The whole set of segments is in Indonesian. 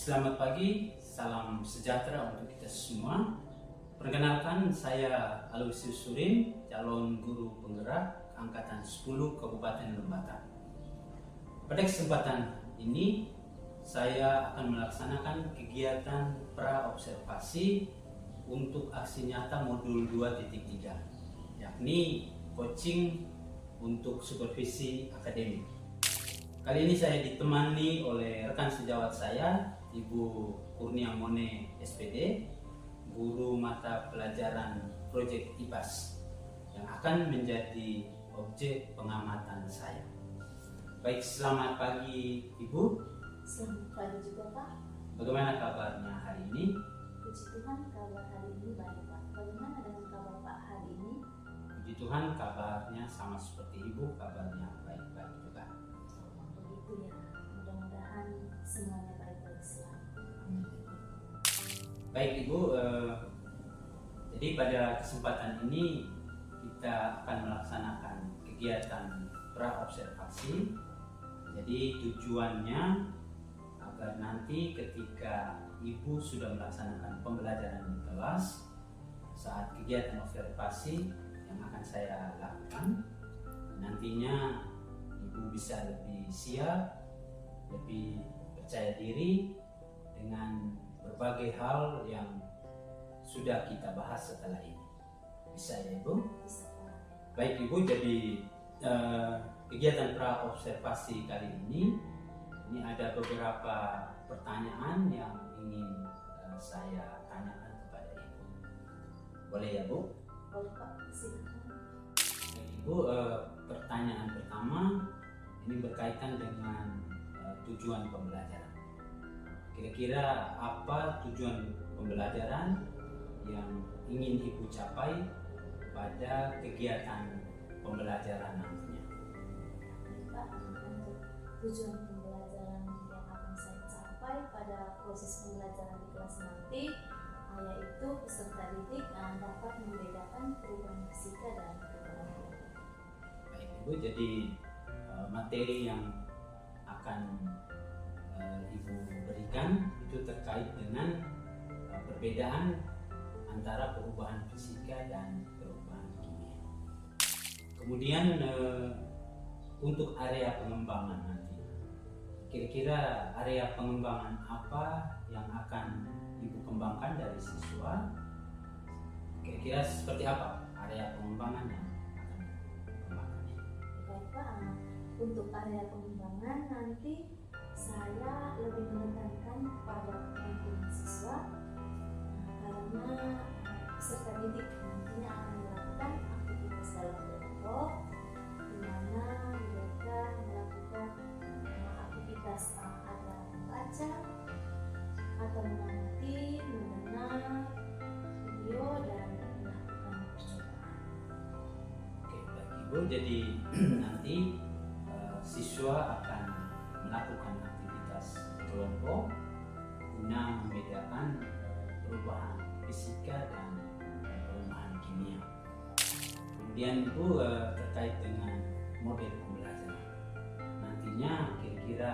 Selamat pagi, salam sejahtera untuk kita semua. Perkenalkan, saya Aloysius Surin, calon guru penggerak Angkatan 10 Kabupaten Lembata. Pada kesempatan ini, saya akan melaksanakan kegiatan pra-observasi untuk aksi nyata modul 2.3, yakni coaching untuk supervisi akademik. Kali ini saya ditemani oleh rekan sejawat saya, Ibu Kurnia Mone SPD, guru mata pelajaran Proyek IPAS, yang akan menjadi objek pengamatan saya. Baik, selamat pagi Ibu. Selamat pagi juga Pak. Bagaimana kabarnya hari ini? Puji Tuhan kabar hari ini baik Pak. Bagaimana dengan kabar Pak hari ini? Puji Tuhan kabarnya sama seperti Ibu, kabarnya baik-baik juga. Begitu ya, mudah-mudahan semuanya baik-baik selalu. Baik Ibu, jadi pada kesempatan ini kita akan melaksanakan kegiatan pra-observasi. Jadi tujuannya agar nanti ketika Ibu sudah melaksanakan pembelajaran di kelas, saat kegiatan observasi yang akan saya lakukan, nantinya Ibu bisa lebih siap, lebih percaya diri dengan berbagai hal yang sudah kita bahas setelah ini. Bisa ya Ibu? Bisa Pak. Baik Ibu, jadi kegiatan pra-observasi kali ini ada beberapa pertanyaan yang ingin saya tanyakan kepada Ibu. Boleh ya Bu? Boleh Pak, silakan. Baik, Ibu, pertanyaan pertama ini berkaitan dengan tujuan pembelajaran. Kira-kira apa tujuan pembelajaran yang ingin Ibu capai pada kegiatan pembelajaran nantinya? Baik Pak, untuk tujuan pembelajaran yang akan saya capai pada proses pembelajaran di kelas nanti, yaitu peserta didik dapat membedakan perubahan fisika dan perubahan kimia. Baik Ibu, jadi materi yang akan Ibu berikan itu terkait dengan perbedaan antara perubahan fisika dan perubahan kimia. Kemudian untuk area pengembangan nanti, kira-kira area pengembangan apa yang akan Ibu kembangkan dari siswa? Kira-kira seperti apa area pengembangan yang akan dikembangkan? Baik Pak, untuk area pengembangan nanti saya lebih menekankan pada penampilan siswa, karena peserta didik nantinya akan melakukan aktivitas dalam kelompok di mana mereka melakukan aktivitas ada membaca atau mengamati, mendengar video dan melakukan percobaan. Oke, baik Ibu, jadi nanti siswa akan melakukan aktivitas kelompok guna membedakan perubahan fisika dan perubahan kimia. Kemudian Ibu terkait dengan model pembelajaran. Nantinya kira-kira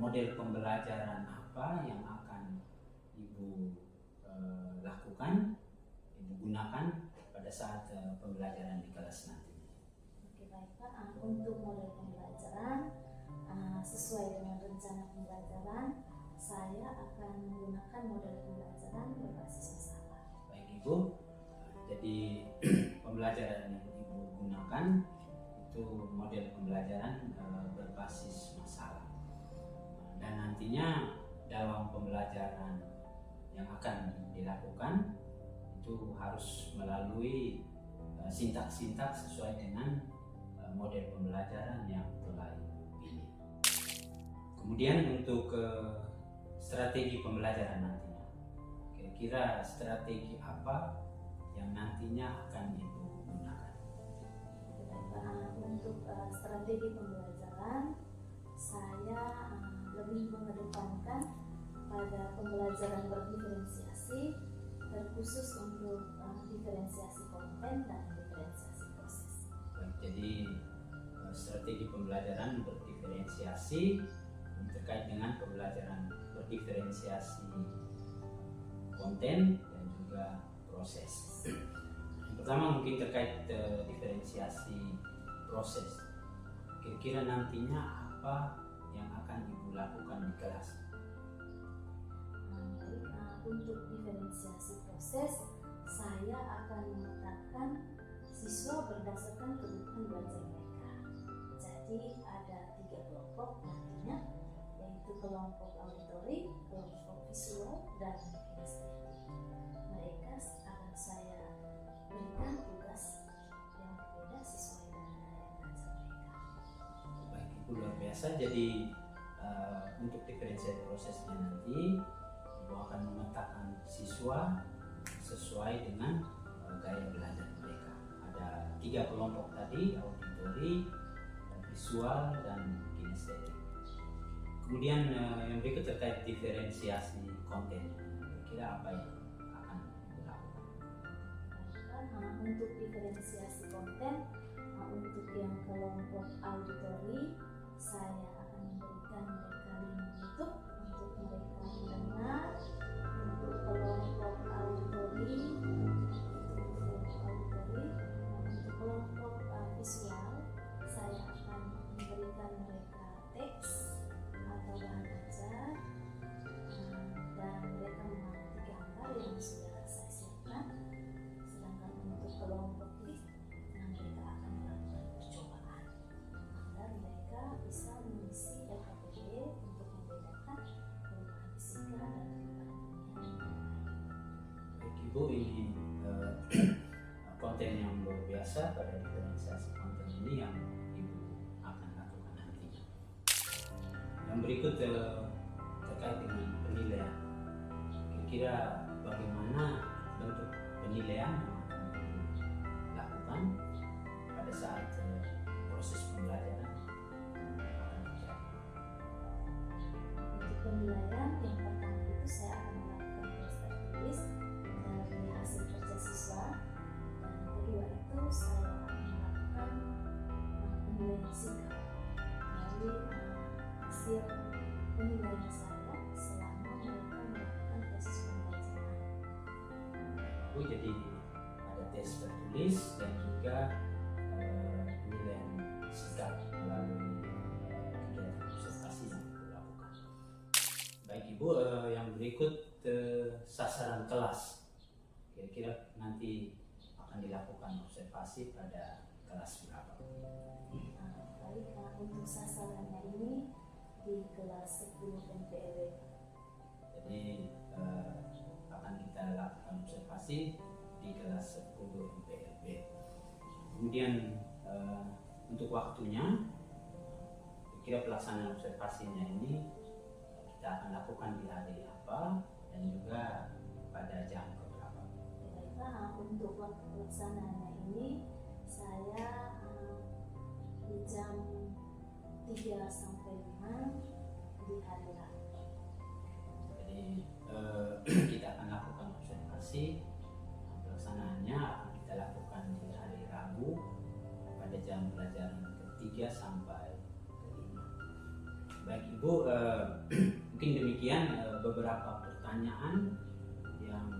model pembelajaran apa yang akan Ibu lakukan, Ibu gunakan pada saat pembelajaran di kelas nanti? Oke baik Pak, untuk model pembelajaran sesuai dengan rencana pembelajaran, saya akan menggunakan model pembelajaran berbasis masalah. Baik Ibu, jadi pembelajaran yang Ibu gunakan itu model pembelajaran berbasis masalah. Dan nantinya dalam pembelajaran yang akan dilakukan itu harus melalui sintaks-sintaks sesuai dengan model pembelajaran yang telah dipilih. Kemudian untuk strategi pembelajaran nantinya, kira-kira strategi apa yang nantinya akan Ibu gunakan? Baik Pak, untuk strategi pembelajaran saya lebih mengedepankan pada pembelajaran berdiferensiasi, terkhusus untuk diferensiasi konten dan diferensiasi proses. Baik, jadi strategi pembelajaran berdiferensiasi terkait dengan pembelajaran berdiferensiasi konten dan juga proses. Yang pertama mungkin terkait diferensiasi proses. Kira-kira nantinya apa yang akan Ibu lakukan di kelas? Untuk diferensiasi proses, saya akan memetakan siswa berdasarkan kebutuhan belajar mereka. Jadi ada 3 kelompok nantinya, yaitu kelompok auditori, kelompok visual, dan kinestetik. Mereka akan saya berikan tugas yang berbeda sesuai dengan daya belajar mereka. Baik, Ibu luar biasa. Jadi untuk diferensiasi prosesnya nanti Ibu akan memetakan siswa sesuai dengan gaya belajar mereka. Ada 3 kelompok tadi, auditori, visual, dan kinestetik. Kemudian yang berikut terkait diferensiasi konten. Kira-kira apa yang akan dilakukan? Untuk diferensiasi konten, untuk yang kelompok auditori, saya akan memberikan mereka link YouTube untuk mereka mendengar. Untuk kelompok auditori, untuk kelompok visual, saya akan memberikan mereka teks atau bahan ajar, dan mereka mengamati gambar yang sudah saya siapkan. Sedangkan untuk kelompok TIK, mereka akan melakukan percobaan agar mereka bisa mengisi LKPD untuk membedakan perubahan fisika dan perubahan kimia. Baik Ibu, ini konten yang luar biasa pada diferensiasi konten ini yang Ibu akan lakukan nantinya. Yang berikut terkait dengan penilaian. Kira-kira bagaimana bentuk penilaian yang akan Ibu lakukan pada saat proses pembelajaran akan terjadi? Untuk penilaian, yang pertama itu saya akan melakukan tes tertulis dari hasil kerja siswa, dan yang kedua itu saya akan melakukan penilaian sikap dari hasil penilaian saya selama mereka melakukan proses pembelajaran. Jadi ada tes tertulis dan juga penilaian sikap melalui kegiatan observasi yang Ibu lakukan. Baik Ibu, yang berikut sasaran kelas. Kira-kira nanti akan dilakukan observasi pada kelas berapa? Baik, untuk sasarannya ini di kelas 10 MPLB. Jadi akan kita lakukan observasi di kelas 10 MPLB. Kemudian untuk waktunya, kira pelaksanaan observasinya ini kita akan lakukan di hari apa dan juga pada jam berapa? Baiklah, untuk waktu pelaksanaannya ini saya di jam 3 sampai 5 di hari Rabu. Jadi kita akan lakukan observasi, pelaksanaannya akan kita lakukan di hari Rabu pada jam pelajaran ke-3 sampai ke-5. Baik Ibu, mungkin demikian beberapa pertanyaan yang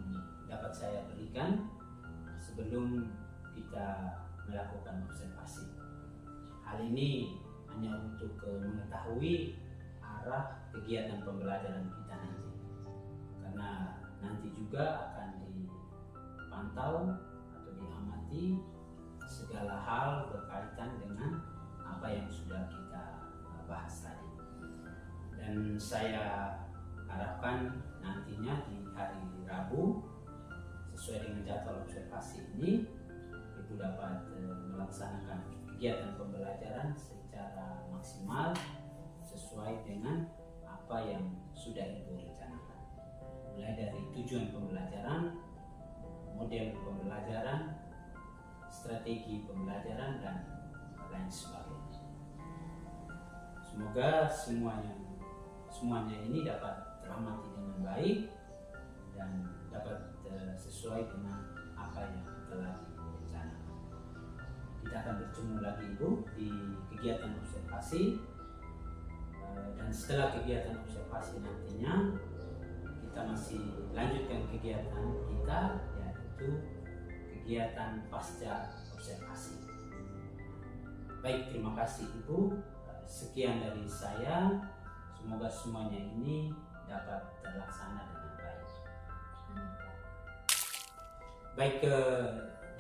dapat saya berikan sebelum kita melakukan observasi. Hal ini hanya untuk mengetahui arah kegiatan pembelajaran kita nanti, karena nanti juga akan dipantau atau diamati segala hal berkaitan dengan apa yang sudah kita bahas tadi. Dan saya harapkan nantinya di hari Rabu sesuai dengan jadwal observasi ini Ibu dapat melaksanakan kegiatan pembelajaran secara maksimal sesuai dengan apa yang sudah Ibu rencanakan, mulai dari tujuan pembelajaran, model pembelajaran, strategi pembelajaran, dan lain sebagainya. Semoga semuanya ini dapat teramati dengan baik dan dapat sesuai dengan apa yang telah direncanakan. Kita akan bertemu lagi Ibu di kegiatan observasi Dan setelah kegiatan observasi nantinya kita masih lanjutkan kegiatan kita, yaitu kegiatan pasca observasi. Baik, terima kasih Ibu. Sekian dari saya. Semoga semuanya ini dapat terlaksana dengan baik. Baik,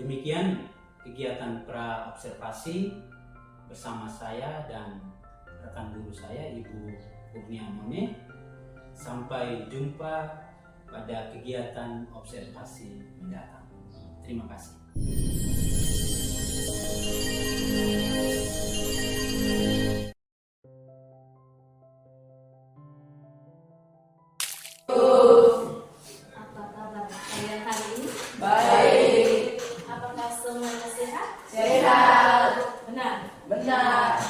demikian kegiatan pra observasi bersama saya dan rekan guru saya Ibu Kurnia Mone. Sampai jumpa pada kegiatan observasi mendatang. Terima kasih. Apa kabar kalian hari ini? Baik. Apakah semuanya sehat? Sehat. Benar? Benar.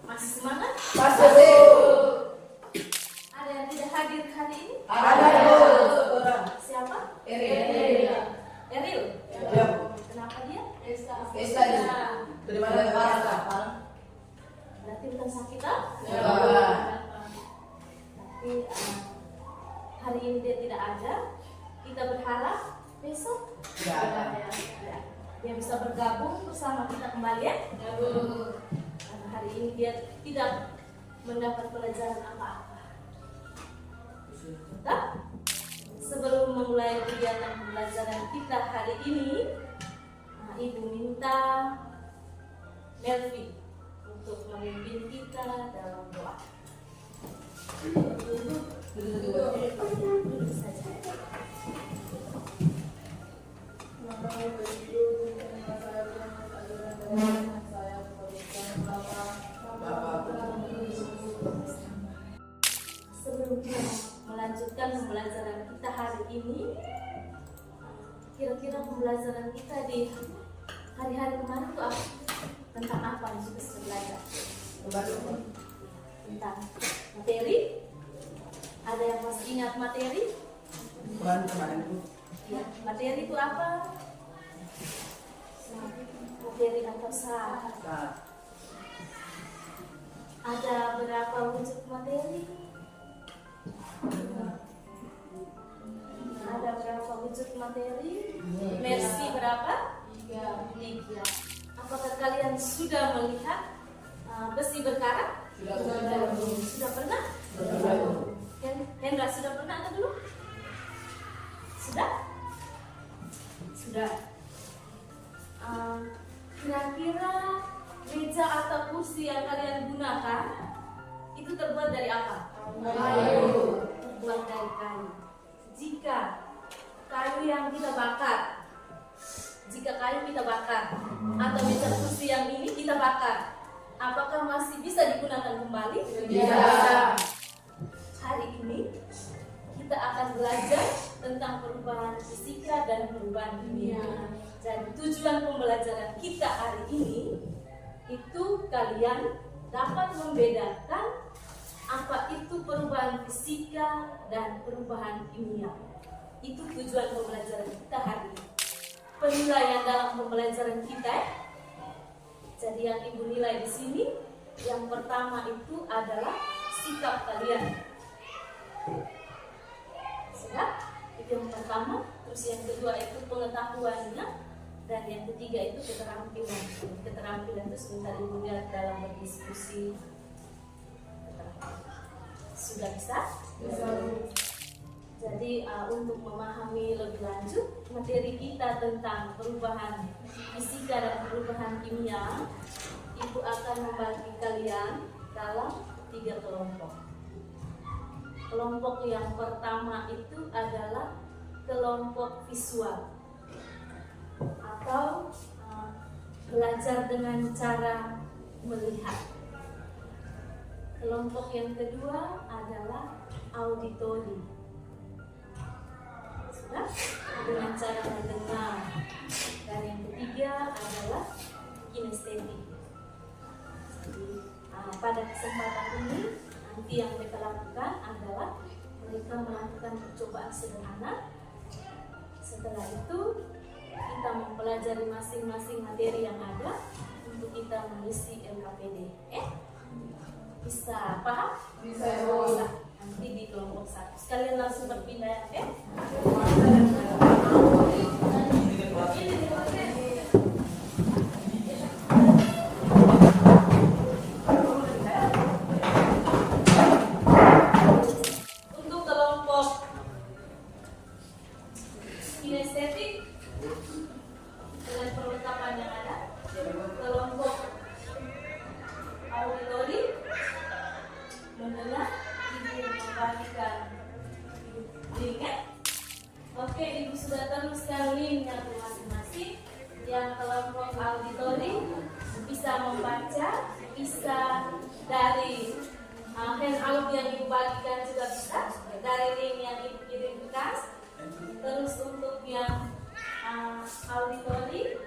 Masih semangat? Masuk. Ada yang tidak hadir hari ini? Ada orang. Siapa? Eril. Eril? Ya. Kenapa dia? Pesta ini. Dari mana parah? Berarti bukan sakit ah? Ya. Tapi hari ini dia tidak ada. Kita berharap besok Tidak ada. dia bisa bergabung bersama kita kembali ya. Karena hari ini dia tidak mendapat pelajaran apa-apa. Betul? Sebelum memulai kegiatan pembelajaran kita hari ini, Ibu minta Melvi untuk memimpin kita dalam doa. Duduk saja. Sebelum kita melanjutkan pembelajaran kita hari ini, kira-kira pembelajaran kita di hari-hari kemarin itu apa? Tentang apa yang sudah kita belajar? Tentang materi. Ada yang masih ingat materi? Kemarin itu. Ya, materi itu apa? Materi atau sah. Ada berapa wujud materi? Ada berapa wujud materi? Mersi berapa? 3. Apakah kalian sudah melihat besi berkarat? Sudah pernah? Hendra sudah pernah atau belum? Sudah? Sudah. Kira-kira meja atau kursi yang kalian gunakan itu terbuat dari apa? Terbuat dari kayu. Jika kayu yang kita bakar, atau meja kursi yang ini kita bakar, apakah masih bisa digunakan kembali? Bisa. Hari ini kita akan belajar tentang perubahan fisika dan perubahan kimia. Jadi tujuan pembelajaran kita hari ini itu kalian dapat membedakan apa itu perubahan fisika dan perubahan kimia. Itu tujuan pembelajaran kita hari ini. Penilaian dalam pembelajaran kita. Jadi yang Ibu nilai di sini, yang pertama itu adalah sikap kalian. Sudah? Itu yang pertama. Terus yang kedua itu pengetahuannya, dan yang ketiga itu keterampilan. Keterampilan itu sebentar Ibu lihat dalam berdiskusi. Sudah bisa? Bisa. Jadi untuk memahami lebih lanjut materi kita tentang perubahan fisika dan perubahan kimia, Ibu akan membagi kalian dalam 3 kelompok. Kelompok yang pertama itu adalah kelompok visual atau belajar dengan cara melihat. Kelompok yang kedua adalah auditori, dengan cara mendengar. Dan yang ketiga adalah kinestetik. Jadi pada kesempatan ini nanti yang mereka lakukan adalah mereka melakukan percobaan sederhana. Setelah itu kita mempelajari masing-masing materi yang ada untuk kita mengisi LKPD. Bisa paham? Bisa. Nanti di kelompok 1 sekalian langsung berpindah ya. Untuk kelompok kinestetik dengan perlengkapan yang ada, kelompok auditori mendengar, ibu membagikan linknya. Oke, ibu sudah teruskan linknya ke masing-masing. Yang kelompok auditori bisa membaca, bisa dari handout yang ibu bagikan juga bisa, dari link yang ibu kirimkan. Terus untuk yang auditori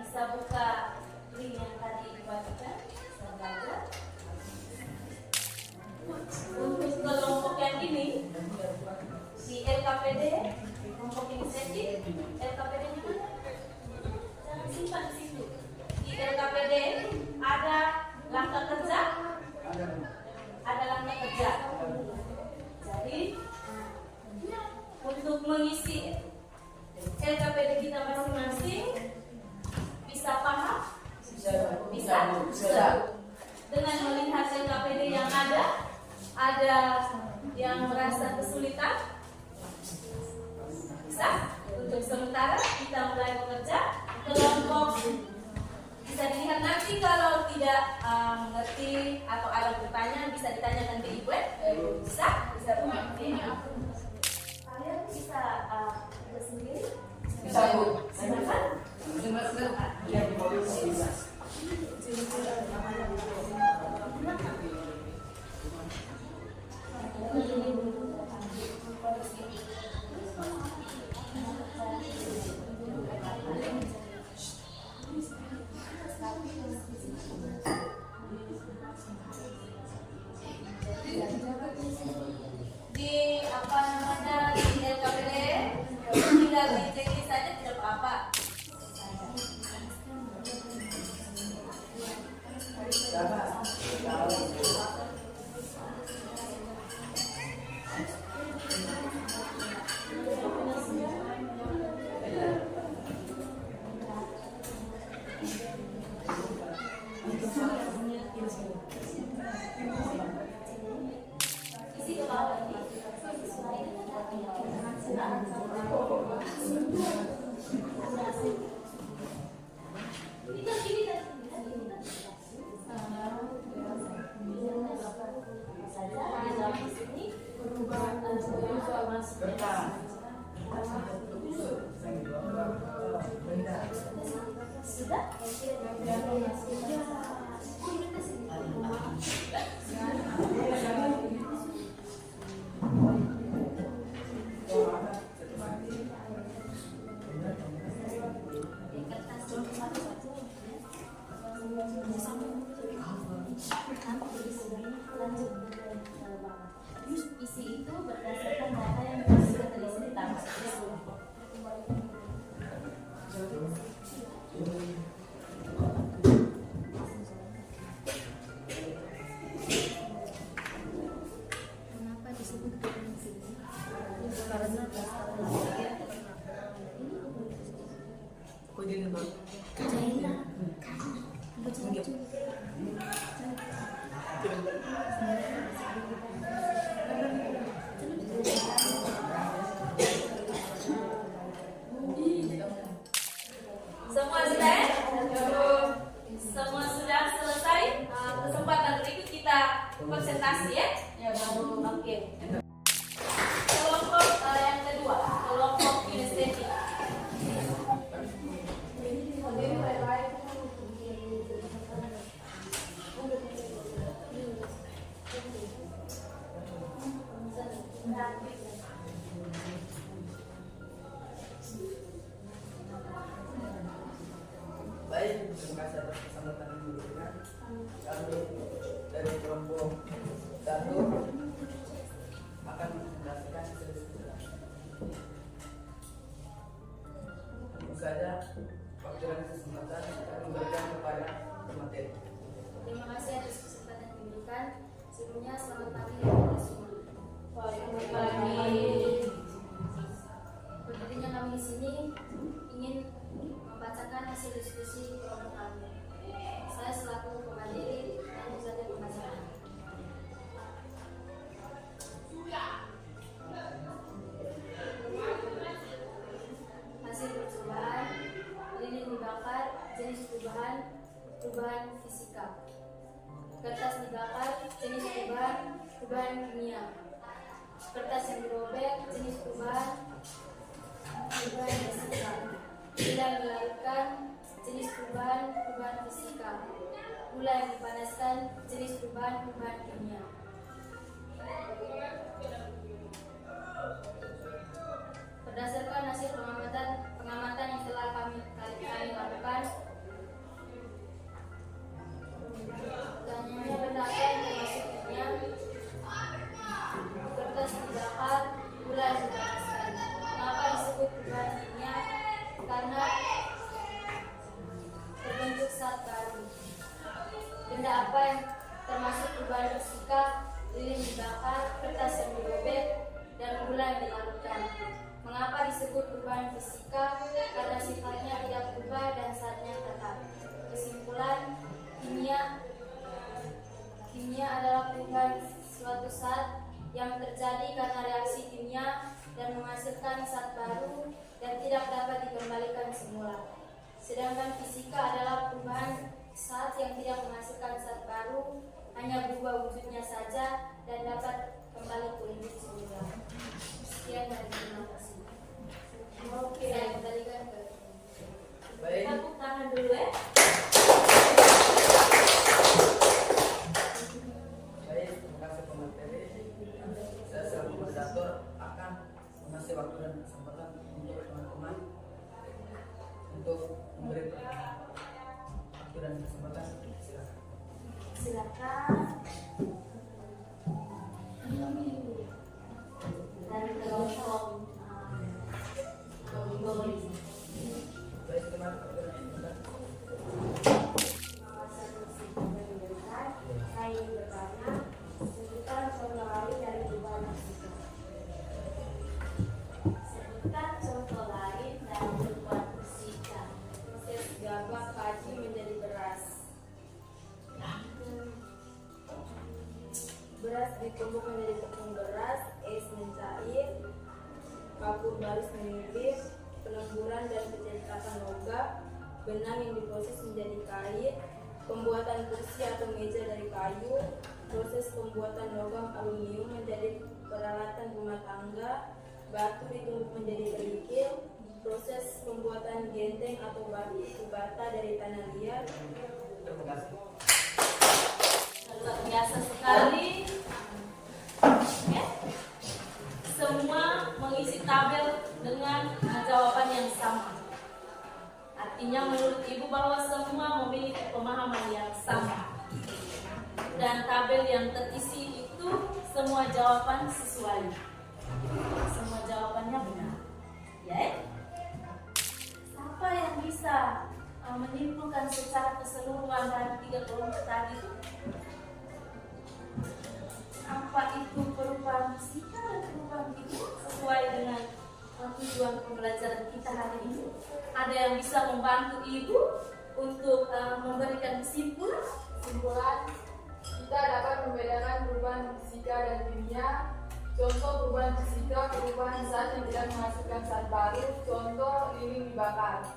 bisa buka link yang tadi ibu bagikan, bisa baca. Untuk kelompok yang ini di LKPD, kelompok inisiatif, LKPD-nya mana? Jangan simpan di situ. Di LKPD ada langkah kerja, ada langkah kerja. Jadi untuk mengisi LKPD kita masing-masing bisa paham? Bisa. Dengan melihat LKPD yang ada yang merasa kesulitan, bisa. Untuk sementara kita mulai bekerja. Kelompok bisa dilihat nanti kalau tidak mengerti atau ada pertanyaan bisa ditanyakan ke ibu. Bisa. Kalian bisa sendiri. Bisa, Bu. Silakan. Di apa namanya di LKPD tinggal dicek saja tidak apa-apa. Isi ke bawah ini. Sudah? Isi itu berdasarkan data yang sudah terisi di tamat. Kenapa disebut definisi? Karena semua sudah? Semua sudah selesai? Kesempatan berikut kita presentasi ya? Oke. Kelompok yang kedua, kelompok kinestetik. Baik, terima kasih atas kesempatan yang diberikan. Kami dari kelompok 1 akan menjelaskan sedikit. Tentu saja waktu dan kesempatan kami berikan kepada pemateri. Terima kasih atas kesempatan yang diberikan. menyaksikan. Sebelumnya selamat pagi kepada semua. Selamat pagi. Berdirinya kami di sini ingin membacakan hasil diskusi kelompok kami. Saya selaku pemateri dan saja pembacakan. Hasil percobaan lilin dibakar, jenis perubahan fisika. Kertas dibakar, jenis perubahan kimia. Kertas yang dirobek, jenis perubahan fisika. Gula yang dilarutkan, jenis perubahan fisika. Gula yang dipanaskan, jenis perubahan kimia. Berdasarkan hasil pengamatan yang telah kami lakukan, dan hanya benda apa yang termasuk kimia, kertas dibakar, gula yang dipanaskan. Mengapa disebut perubahan kimia? Karena terbentuk zat baru. Benda apa yang termasuk perubahan fisika? Lilin dibakar, kertas yang dirobek, dan gula yang dilarutkan. Mengapa disebut perubahan fisika? Karena sifatnya tidak berubah dan zatnya tetap. Kesimpulan, kimia adalah perubahan suatu zat yang terjadi karena reaksi kimia dan menghasilkan zat baru dan tidak dapat dikembalikan semula. Sedangkan fisika adalah perubahan zat yang tidak menghasilkan zat baru, hanya berubah wujudnya saja dan dapat kembali ke wujud semula. Sekian dan terima kasih. Oke. Saya kembalikan ke Baik. Tepuk tangan dulu ya. Baik, terima kasih pemateri. Saya selaku moderator akan mengasih waktu dan kesempatan untuk teman-teman untuk memberi waktu dan kesempatan. silakan. Dari kelompok Baik, teman-teman. saya ingin bertanya sebutkan contoh lain dari perubahan fisika. Sebutkan contoh lain dari perubahan fisika. Proses gabah kaji menjadi beras. Beras ditumbuk menjadi tepung beras, es mencair, kapur baris menipis, pelemburan dan pencetakan logam, benang yang diproses menjadi kain, pembuatan kursi atau meja dari kayu, proses pembuatan logam aluminium menjadi peralatan rumah tangga, batu ditumbuk menjadi kerikil, proses pembuatan genteng atau batu bata dari tanah liat. Terima kasih. Luar biasa sekali. Ya. Semua mengisi tabel dengan jawaban yang sama. Artinya menurut Ibu bahwa semua memiliki pemahaman yang sama. Dan tabel yang terisi itu semua jawaban sesuai. Semua jawabannya benar. Ya. Siapa yang bisa menyimpulkan secara keseluruhan dari 3 kelompok tadi? Apa itu perubahan fisika dan perubahan kimia sesuai dengan tujuan pembelajaran kita hari ini? Ada yang bisa membantu Ibu untuk memberikan kesimpulan? Kita dapat membedakan perubahan fisika dan kimia. Contoh perubahan fisika, perubahan zat yang tidak menghasilkan zat baru. Contoh lilin dibakar.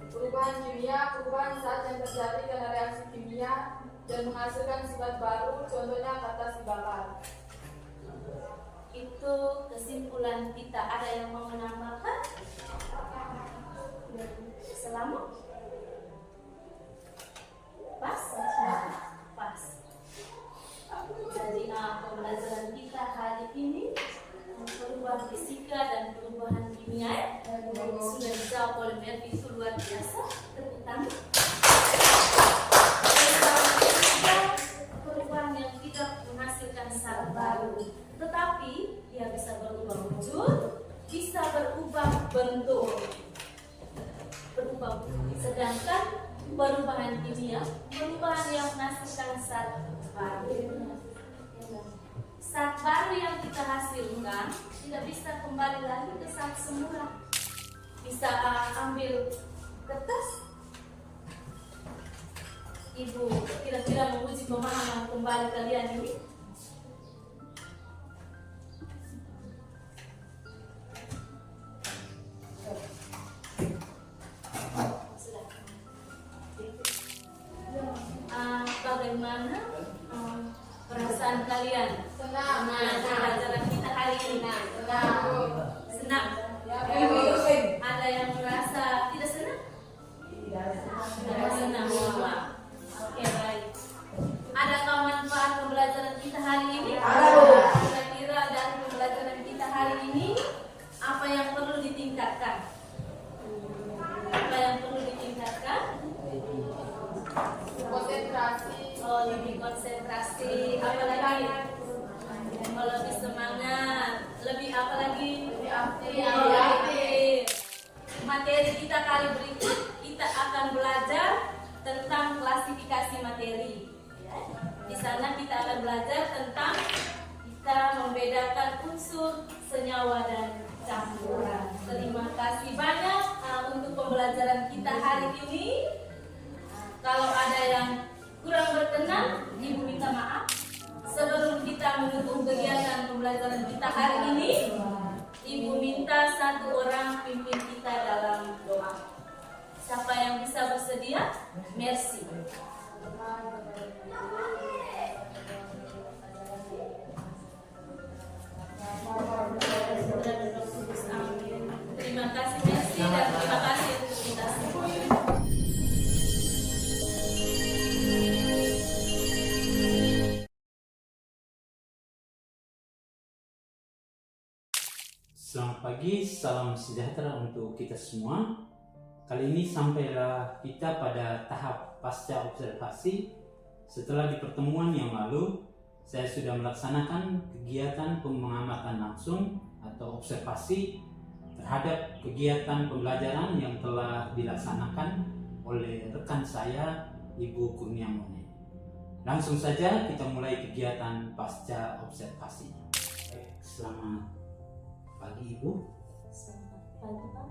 Perubahan kimia, perubahan zat yang terjadi karena reaksi kimia dan menghasilkan sifat baru, contohnya kertas dibakar. Itu kesimpulan kita. Ada yang mau menambahkan? Selamat? Pas? Pas. Jadi pembelajaran kita hari ini perubahan fisika dan perubahan kimia sudah dijawab oleh Melvi, itu luar biasa. Tepuk tangan. Perubahan yang tidak menghasilkan zat baru, tetapi dia bisa berubah wujud, bisa berubah bentuk. Sedangkan perubahan kimia, perubahan yang menghasilkan zat baru. Saat baru yang kita hasilkan tidak bisa kembali lagi ke saat semula. Bisa ambil kertas. Ibu kira-kira menguji pemahaman kembali kalian ini. Bagaimana perasaan kalian? Senang. Pelajaran kita hari ini. Senang. Ada yang merasa tidak senang? Tidak senang. Oke, baik. Adakah manfaat pembelajaran kita hari ini? Kira-kira dari pembelajaran kita hari ini apa yang perlu ditingkatkan? Apa yang perlu ditingkatkan? Konsentrasi. Oh, lebih konsentrasi. Apa lagi? Oh, lebih semangat. Lebih apa lagi? Lebih aktif. Lebih aktif. Materi kita kali berikut kita akan belajar tentang klasifikasi materi. Ya. Di sana kita akan belajar tentang kita membedakan unsur, senyawa dan campuran. Terima kasih banyak untuk pembelajaran kita hari ini. Kalau ada yang kurang berkenan, Ibu minta maaf. Sebelum kita menutup kegiatan pembelajaran kita hari ini, Ibu minta satu orang pimpin kita dalam doa. Siapa yang bisa bersedia? Merci. Terima kasih Merci dan terima kasih untuk kita semua. Selamat pagi, salam sejahtera untuk kita semua. Kali ini sampailah kita pada tahap pasca observasi. Setelah di pertemuan yang lalu, saya sudah melaksanakan kegiatan pengamatan langsung atau observasi terhadap kegiatan pembelajaran yang telah dilaksanakan oleh rekan saya, Ibu Kurniamone. Langsung saja kita mulai kegiatan pasca observasi. Baik, selamat pagi Ibu. Selamat pagi Pak.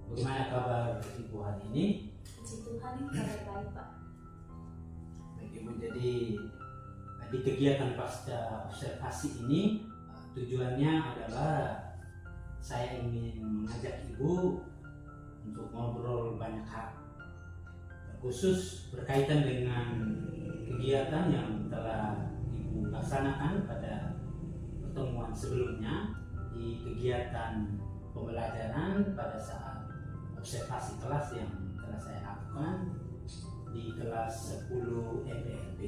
Bagaimana kabar Ibu hari ini? Puji Tuhan ini kabar baik Pak. Baik Ibu, jadi di kegiatan pasca observasi ini tujuannya adalah saya ingin mengajak Ibu untuk ngobrol banyak hal, khusus berkaitan dengan kegiatan yang telah Ibu laksanakan pada pertemuan sebelumnya di kegiatan pembelajaran pada saat observasi kelas yang telah saya lakukan di kelas 10 MPLB.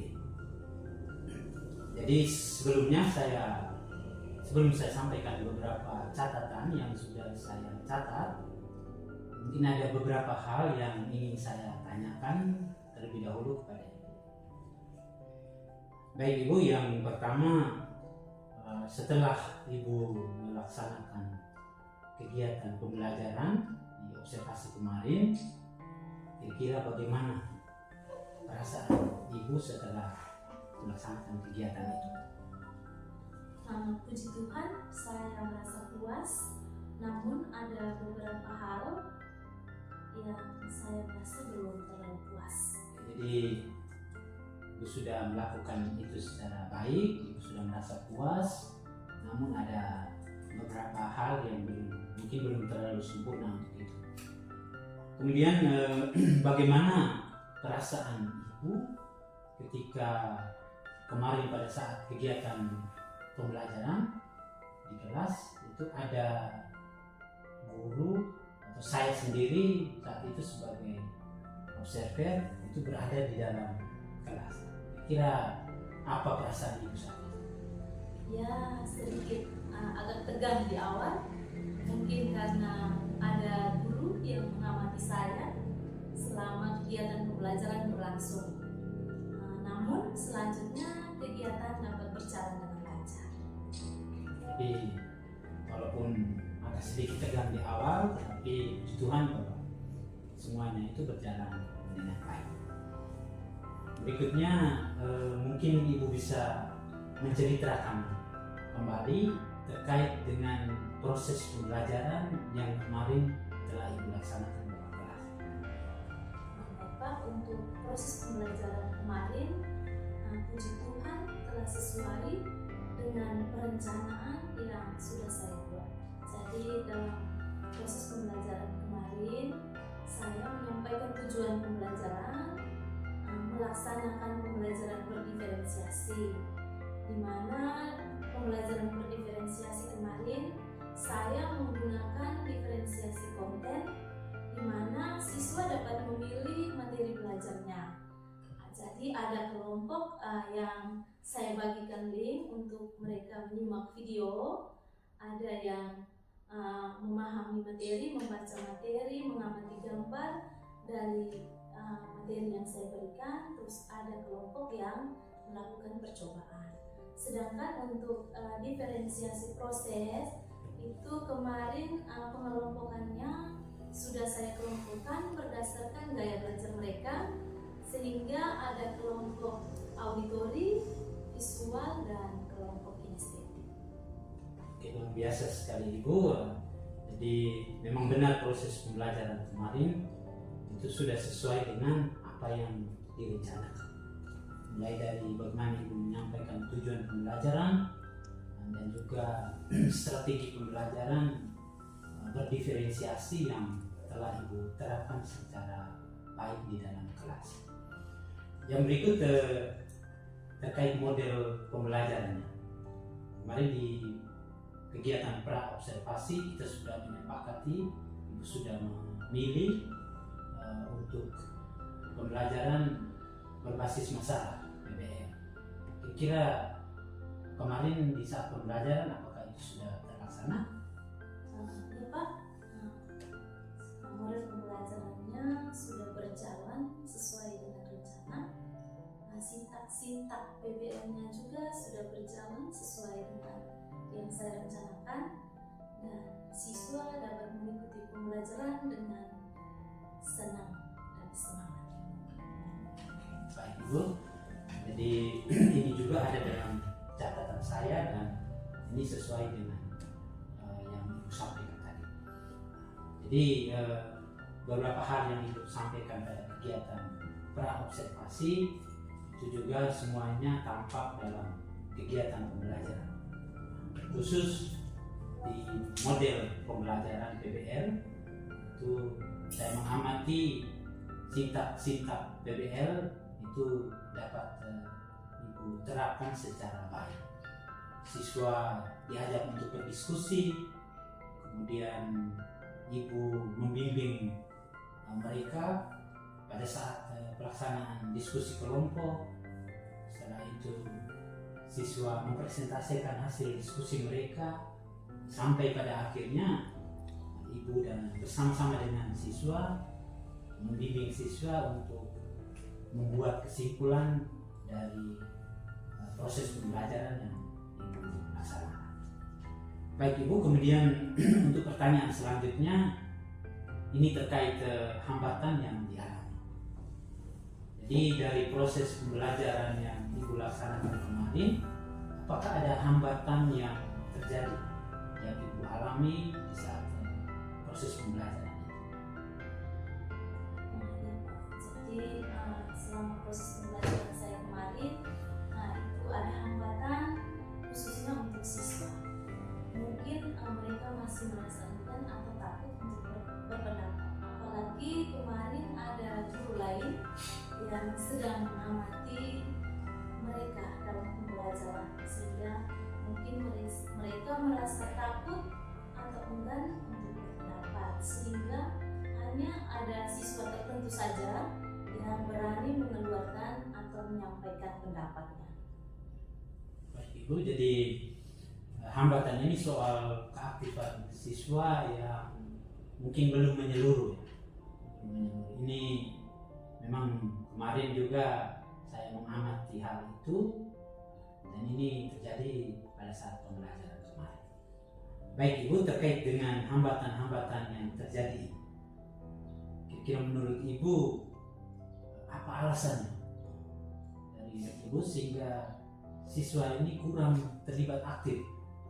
Jadi sebelum saya sampaikan beberapa catatan yang sudah saya catat, mungkin ada beberapa hal yang ingin saya tanyakan terlebih dahulu kepada Ibu. Baik Ibu, yang pertama, setelah Ibu melaksanakan kegiatan pembelajaran di observasi kemarin, kira-kira bagaimana perasaan Ibu setelah melaksanakan kegiatan itu? Puji Tuhan, saya merasa puas. Namun ada beberapa hal yang saya merasa belum terlalu puas. Jadi Ibu sudah melakukan itu secara baik, Ibu sudah merasa puas, namun ada beberapa hal yang mungkin belum terlalu sempurna untuk itu. Kemudian bagaimana perasaan Ibu ketika kemarin pada saat kegiatan pembelajaran di kelas itu ada guru atau saya sendiri saat itu sebagai observer itu berada di dalam kelas. Kira apa perasaan Ibu saat itu? Ya, sedikit agak tegang di awal, mungkin karena ada guru yang mengamati saya selama kegiatan pembelajaran berlangsung. Namun selanjutnya kegiatan dapat berjalan dengan lancar. Jadi walaupun agak sedikit tegang di awal, tapi puji Tuhan bahwa semuanya itu berjalan dengan baik. Berikutnya mungkin Ibu bisa menceritakan kembali terkait dengan proses pembelajaran yang kemarin telah Ibu laksanakan dalam kelas. Bapak, untuk proses pembelajaran kemarin, puji Tuhan telah sesuai dengan perencanaan yang sudah saya buat. Jadi dalam proses pembelajaran kemarin, saya menyampaikan tujuan pembelajaran, melaksanakan pembelajaran berdiferensiasi, di mana pembelajaran berdiferensiasi kemarin saya menggunakan diferensiasi konten, di mana siswa dapat memilih materi belajarnya. Jadi ada kelompok yang saya bagikan link untuk mereka menyimak video, ada yang memahami materi, membaca materi, mengamati gambar dari materi yang saya berikan, terus ada kelompok yang melakukan percobaan. Sedangkan untuk diferensiasi proses itu kemarin pengelompokannya sudah saya kelompokkan berdasarkan gaya belajar mereka, sehingga ada kelompok auditori, visual, dan kelompok kinestetik. Luar biasa sekali Ibu. Jadi memang benar proses pembelajaran kemarin itu sudah sesuai dengan apa yang direncanakan. Mulai dari bagaimana Ibu menyampaikan tujuan pembelajaran dan juga strategi pembelajaran berdiferensiasi yang telah Ibu terapkan secara baik di dalam kelas. Yang berikut terkait model pembelajarannya. Kemarin di kegiatan pra observasi kita sudah menyepakati, Ibu sudah memilih untuk pembelajaran berbasis masalah PBL. Kira-kira kemarin di saat pembelajaran apakah itu sudah terlaksana? Ya Pak, model pembelajarannya sudah berjalan sesuai dengan rencana. Sintak PBL-nya juga sudah berjalan sesuai dengan yang saya rencanakan, dan siswa dapat mengikuti pembelajaran dengan senang dan semangat. Baik Ibu, jadi ini juga ada dalam catatan saya dan ini sesuai dengan yang Ibu sampaikan tadi. Jadi beberapa hal yang Ibu sampaikan pada kegiatan pra observasi itu juga semuanya tampak dalam kegiatan pembelajaran. Khusus di model pembelajaran PBL itu saya mengamati sintak PBL itu dapat Ibu terapkan secara baik. Siswa diajak untuk berdiskusi, kemudian Ibu membimbing mereka pada saat pelaksanaan diskusi kelompok. Setelah itu siswa mempresentasikan hasil diskusi mereka sampai pada akhirnya Ibu dan bersama-sama dengan siswa membimbing siswa untuk membuat kesimpulan dari proses pembelajaran yang Ibu laksanakan. Baik Ibu, kemudian untuk pertanyaan selanjutnya ini terkait hambatan yang dialami. Jadi dari proses pembelajaran yang Ibu laksanakan kemarin, apakah ada hambatan yang terjadi yang Ibu alami di saat proses pembelajaran itu? Jadi selama proses pembelajaran saya kemarin, itu ada hambatan khususnya untuk siswa. Mungkin mereka masih merasa enggan atau takut untuk berpendapat. Apalagi kemarin ada guru lain yang sedang mengamati mereka dalam pembelajaran, sehingga mungkin mereka merasa takut atau enggan untuk berpendapat, sehingga hanya ada siswa tertentu saja yang berani mengeluarkan atau menyampaikan pendapatnya. Baik Ibu, jadi hambatan ini soal keaktifan siswa yang mungkin belum menyeluruh. Ini memang kemarin juga saya mengamati hal itu dan ini terjadi pada saat pembelajaran kemarin. Baik Ibu, terkait dengan hambatan-hambatan yang terjadi, kira-kira menurut Ibu apa alasannya dari Ibu sehingga siswa ini kurang terlibat aktif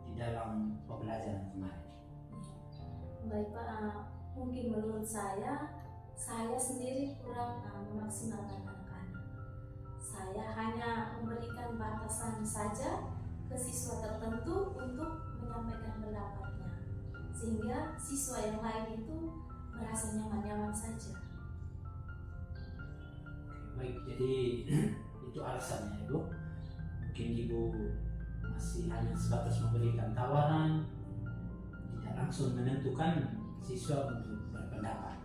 di dalam pembelajaran kemarin? Baik Pak, mungkin menurut saya sendiri kurang memaksimalkan anak-anak. Saya hanya memberikan batasan saja ke siswa tertentu untuk menyampaikan pendapatnya, sehingga siswa yang lain itu merasa nyaman-nyaman saja. Baik, jadi itu alasannya Ibu. Mungkin Ibu masih hanya sebatas memberikan tawaran, tidak langsung menentukan siswa untuk berpendapat.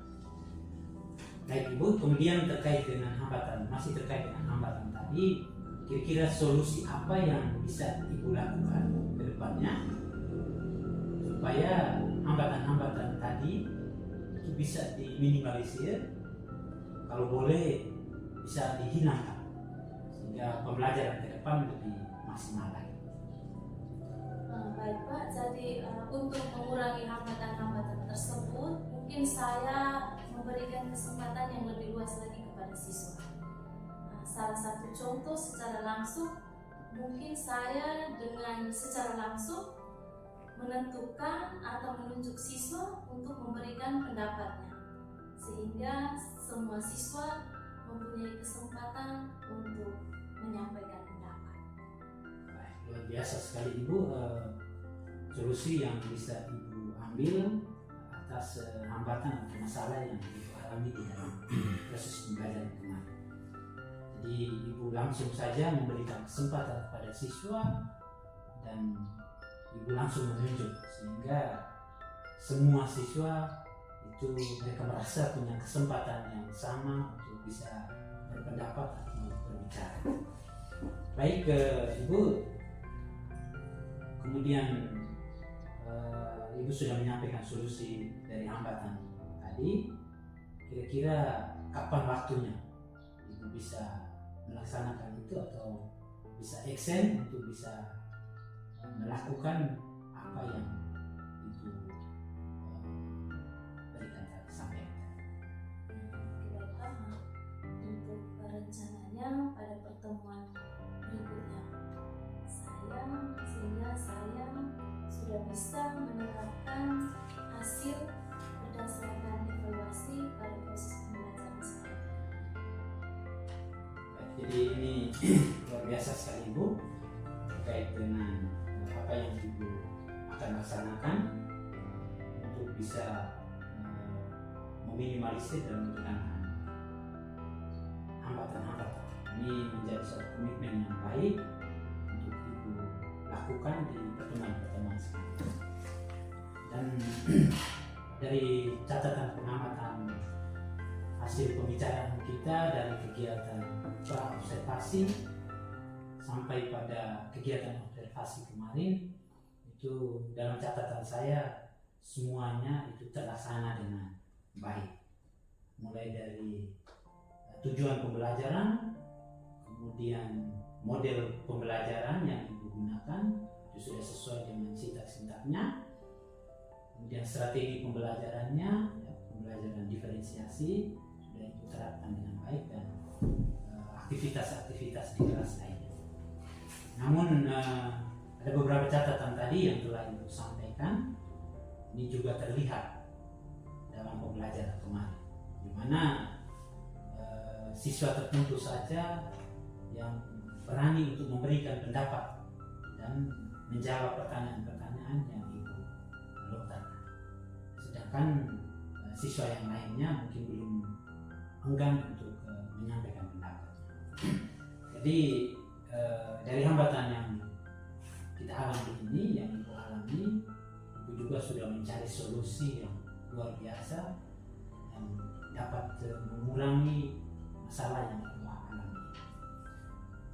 Baik Ibu, kemudian terkait dengan hambatan, masih terkait dengan hambatan tadi, kira-kira solusi apa yang bisa Ibu lakukan ke depannya supaya hambatan-hambatan tadi itu bisa diminimalisir, kalau boleh bisa dihilangkan sehingga pembelajaran ke depan lebih maksimal lagi. Baik Pak, jadi untuk mengurangi hambatan-hambatan tersebut, mungkin saya memberikan kesempatan yang lebih luas lagi kepada siswa. Salah satu contoh secara langsung, mungkin saya dengan secara langsung menentukan atau menunjuk siswa untuk memberikan pendapatnya, sehingga semua siswa mempunyai kesempatan untuk menyampaikan pendapat. Baik, luar biasa sekali Ibu, solusi yang bisa Ibu ambil atas hambatan atau masalah yang Ibu alami di dalam proses pembelajaran kemarin. Jadi Ibu langsung saja memberikan kesempatan kepada siswa dan Ibu langsung menunjuk sehingga semua siswa itu mereka merasa punya kesempatan yang sama untuk bisa berpendapat atau berbicara. Baik Ibu, kemudian Ibu sudah menyampaikan solusi dari hambatan tadi. Kira-kira kapan waktunya Ibu bisa melaksanakan itu atau bisa action untuk bisa melakukan apa yang Ibu berikan tadi sampaikan? Untuk rencananya pada pertemuan berikutnya sehingga saya sudah bisa menerapkan hasil berdasarkan evaluasi pada proses pembelajaran saya. Jadi ini luar biasa sekali Ibu terkait dengan apa yang Ibu akan laksanakan untuk bisa meminimalisir dan menekankan hambatan-hambatan. Ini menjadi suatu komitmen yang baik untuk Ibu lakukan di pertemuan-pertemuan selanjutnya. Dan dari catatan pengamatan hasil pembicaraan kita dari kegiatan pra-observasi sampai pada kegiatan observasi kemarin, itu dalam catatan saya semuanya itu terlaksana dengan baik, mulai dari tujuan pembelajaran, kemudian model pembelajaran yang Ibu gunakan itu sudah sesuai dengan sintak-sintaknya, kemudian strategi pembelajarannya, pembelajaran diferensiasi sudah Ibu terapkan dengan baik, dan aktivitas-aktivitas di kelas lainnya. Namun ada beberapa catatan tadi yang telah Ibu sampaikan, ini juga terlihat dalam pembelajaran kemarin, di mana siswa tertentu saja yang berani untuk memberikan pendapat dan menjawab pertanyaan-pertanyaan yang Ibu lontarkan. Sedangkan siswa yang lainnya mungkin belum enggan untuk menyampaikan pendapat. Jadi dari hambatan yang kita alami ini, yang Ibu alami, Ibu juga sudah mencari solusi yang luar biasa yang dapat mengurangi masalah yang Ibu alami.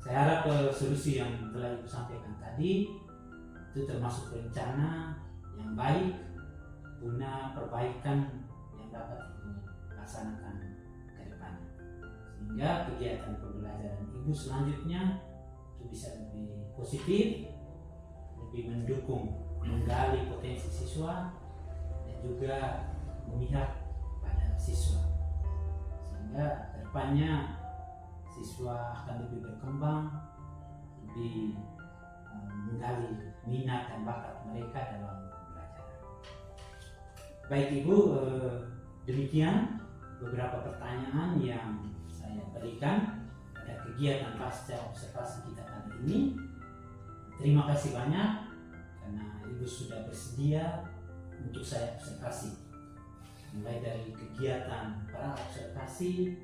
Saya harap solusi yang telah Ibu sampaikan tadi itu termasuk rencana yang baik guna perbaikan yang dapat Ibu laksanakan ke depan, sehingga kegiatan pembelajaran Ibu selanjutnya itu bisa lebih positif, lebih mendukung, menggali potensi siswa dan juga memihak pada siswa, sehingga kedepannya siswa akan lebih berkembang, lebih menggali minat dan bakat mereka dalam belajar. Baik Ibu, demikian beberapa pertanyaan yang saya berikan pada kegiatan pasca observasi kita kali ini. Terima kasih banyak karena Ibu sudah bersedia untuk saya observasi. Mulai dari kegiatan pra observasi,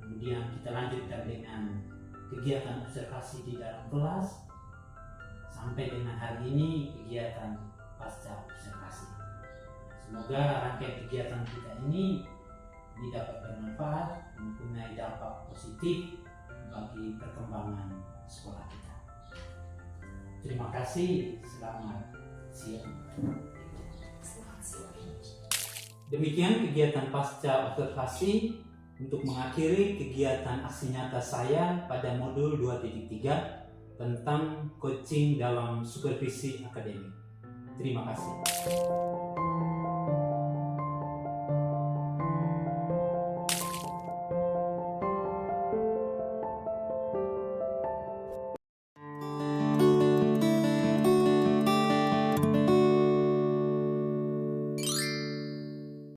kemudian kita lanjutkan dengan kegiatan observasi di dalam kelas, sampai dengan hari ini kegiatan pasca observasi. Semoga rangkaian kegiatan kita ini dapat bermanfaat, mempunyai dampak positif bagi perkembangan sekolah kita. Terima kasih, selamat siang. Demikian kegiatan pasca observasi untuk mengakhiri kegiatan aksi nyata saya pada modul 2.3 tentang coaching dalam supervisi akademik. Terima kasih.